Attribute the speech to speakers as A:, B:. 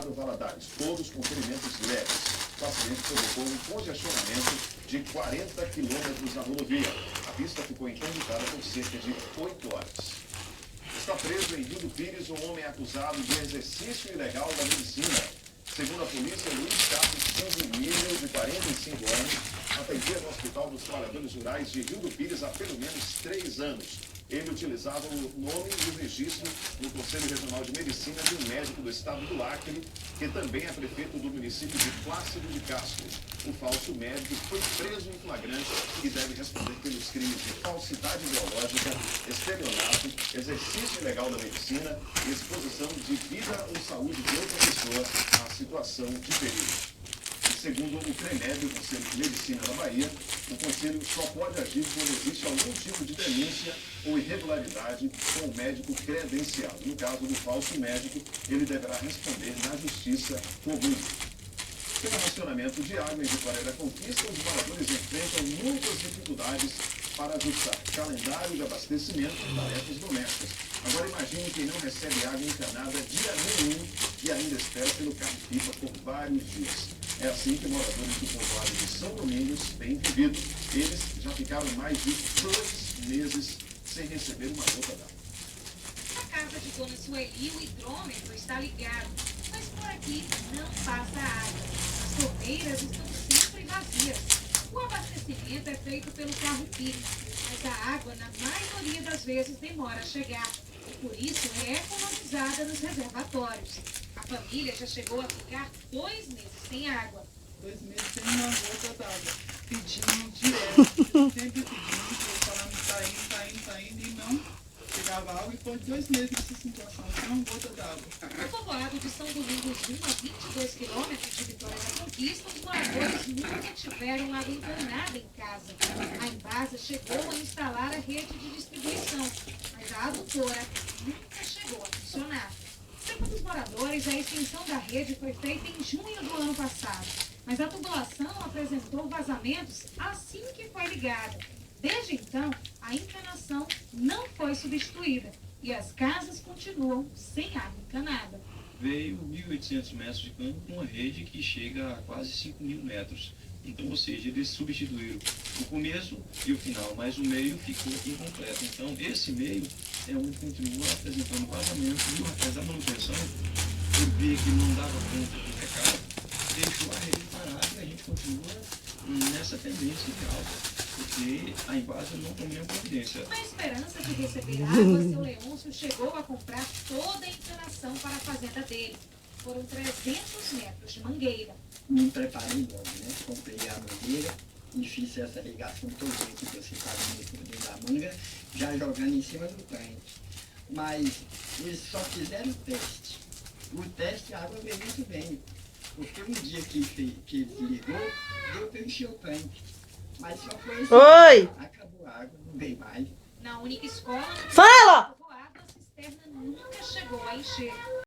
A: Estado Valadares, todos com ferimentos leves. O acidente provocou um congestionamento de 40 quilômetros na rodovia. A pista ficou interditada por cerca de 8 horas. Está preso em Rio do Pires um homem acusado de exercício ilegal da medicina. Segundo a polícia, Luiz Carlos Silvio Milho, de 45 anos, atendia no Hospital dos Trabalhadores Rurais de Rio do Pires há pelo menos 3 anos. Ele utilizava o nome e o registro no Conselho Regional de Medicina de um médico do estado do Acre, que também é prefeito do município de Plácido de Castro. O falso médico foi preso em flagrante e deve responder pelos crimes de falsidade ideológica, estelionato, exercício ilegal da medicina e exposição de vida ou saúde de outra pessoa à situação de perigo. Segundo o CREMEB, o Conselho de Medicina da Bahia, o Conselho só pode agir quando existe algum tipo de denúncia ou irregularidade com o médico credenciado. No caso do falso médico, ele deverá responder na Justiça Comum. Pelo racionamento de água em Vitória da Conquista, os moradores enfrentam muitas dificuldades para ajustar calendário de abastecimento e tarefas domésticas. Agora imagine quem não recebe água encanada dia nenhum e ainda espera pelo carro-pipa por vários dias. É assim que moradores do povoado de São Domingos têm vivido. Eles já ficaram mais de 2 meses sem receber uma gota d'água.
B: Na casa de Dona Sueli, o hidrômetro está ligado, mas por aqui não passa água. As torneiras estão sempre vazias. O abastecimento é feito pelo carro-pipa, mas a água, na maioria das vezes, demora a chegar. E por isso é economizada nos reservatórios. A família já chegou a ficar 2 meses sem água.
C: 2 meses sem uma gota d'água. Pedindo direto, sempre pedindo, falando tá indo, e não chegava água. E foi 2 meses nessa situação, sem uma gota d'água.
B: No povoado de São Domingos, 1 a 22 quilômetros de Vitória da Conquista, os moradores nunca tiveram água encanada em casa. A Embasa chegou a instalar a rede de distribuição, mas a adutora nunca chegou a funcionar. Segundo os moradores, a extensão da rede foi feita em junho do ano passado, mas a tubulação apresentou vazamentos assim que foi ligada. Desde então, a encanação não foi substituída e as casas continuam sem água encanada.
D: Veio 1.800 metros de cano com uma rede que chega a quase 5.000 metros. Então, ou seja, eles substituíram o começo e o final, mas o meio ficou incompleto. Então, esse meio é onde continua apresentando vazamento e o rapaz da manutenção, por ver que não dava conta do recado, deixou a rede parada e a gente continua nessa tendência de alta, porque a Embasa não tomou nenhuma providência.
B: Na esperança de receber água, seu Leôncio chegou a comprar toda a encanação para a fazenda dele. Foram 300 metros de mangueira.
E: Me preparei logo, né? Comprei a mangueira e fiz essa ligação toda que você está vendo por dentro da manga, já jogando em cima do tanque. Mas eles só fizeram o teste. O teste a água veio muito bem, porque um dia que ele ligou, deu para encher o tanque. Mas só foi assim.
F: Oi!
E: Acabou a água, não veio mais.
B: Na única escola,
F: Fala!
B: a cisterna nunca chegou a encher.